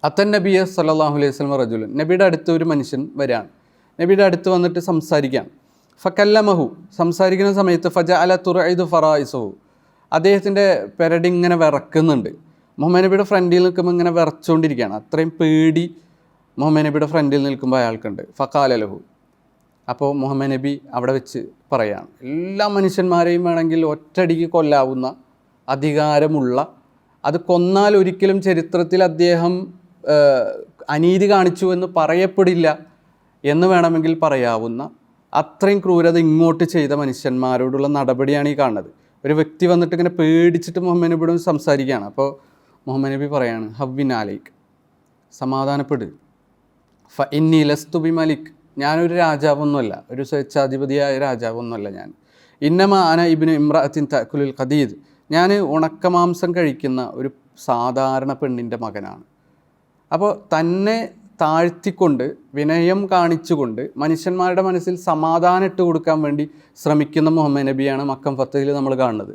അത്തൻ നബിയെ സല്ലല്ലാഹു അലൈഹി വസല്ലം റജുലൻ, നബിയുടെ അടുത്ത് ഒരു മനുഷ്യൻ വരികയാണ്. നബിയുടെ അടുത്ത് വന്നിട്ട് സംസാരിക്കുകയാണ്. ഫക്കല്ലമഹു, സംസാരിക്കുന്ന സമയത്ത് ഫജഅല തുറഇദു ഫറായിസുഹു, അദ്ദേഹത്തിൻ്റെ പെരടി ഇങ്ങനെ വിറക്കുന്നുണ്ട്. മുഹമ്മദ് നബിയുടെ ഫ്രണ്ടിൽ നിൽക്കുമ്പോൾ ഇങ്ങനെ വിറച്ചുകൊണ്ടിരിക്കുകയാണ്. അത്രയും പേടി മുഹമ്മദ് നബിയുടെ ഫ്രണ്ടിൽ നിൽക്കുമ്പോൾ അയാൾക്കുണ്ട്. ഫഖാല ലഹു, അപ്പോൾ മുഹമ്മദ് നബി അവിടെ വെച്ച് പറയുകയാണ്, എല്ലാ മനുഷ്യന്മാരെയും വേണമെങ്കിൽ ഒറ്റയടിക്ക് കൊല്ലാവുന്ന അധികാരമുള്ള, അത് കൊന്നാൽ ഒരിക്കലും ചരിത്രത്തിൽ അദ്ദേഹം അനീതി കാണിച്ചു എന്ന് പറയപ്പെടില്ല എന്ന് വേണമെങ്കിൽ പറയാവുന്ന അത്രയും ക്രൂരത ഇങ്ങോട്ട് ചെയ്ത മനുഷ്യന്മാരോടുള്ള നടപടിയാണ് ഈ കാണുന്നത്. ഒരു വ്യക്തി വന്നിട്ട് ഇങ്ങനെ പേടിച്ചിട്ട് മുഹമ്മദ് നബിയോട് സംസാരിക്കുകയാണ്. അപ്പോൾ മുഹമ്മദ് നബി പറയാണ്, ഹവ്വിൻ അലൈക്ക്, സമാധാനപ്പെട്. ഫ ഇന്നി ലസ്തു ബി മലിക്, ഞാനൊരു രാജാവൊന്നുമല്ല, ഒരു സ്വേച്ഛാധിപതിയായ രാജാവൊന്നുമല്ല ഞാൻ. ഇന്നമ അന ഇബ്നു ഇമ്രഅത്തിൻ തഅകുലുൽ ഖദീദ്, ഞാൻ ഉണക്കമാംസം കഴിക്കുന്ന ഒരു സാധാരണ പെണ്ണിൻ്റെ മകനാണ്. അപ്പോൾ തന്നെ താഴ്ത്തിക്കൊണ്ട് വിനയം കാണിച്ചുകൊണ്ട് മനുഷ്യന്മാരുടെ മനസ്സിൽ സമാധാനം ഇട്ട് കൊടുക്കാൻ വേണ്ടി ശ്രമിക്കുന്ന മുഹമ്മദ് നബിയാണ് മക്കം ഫത്തഹിൽ നമ്മൾ കാണുന്നത്.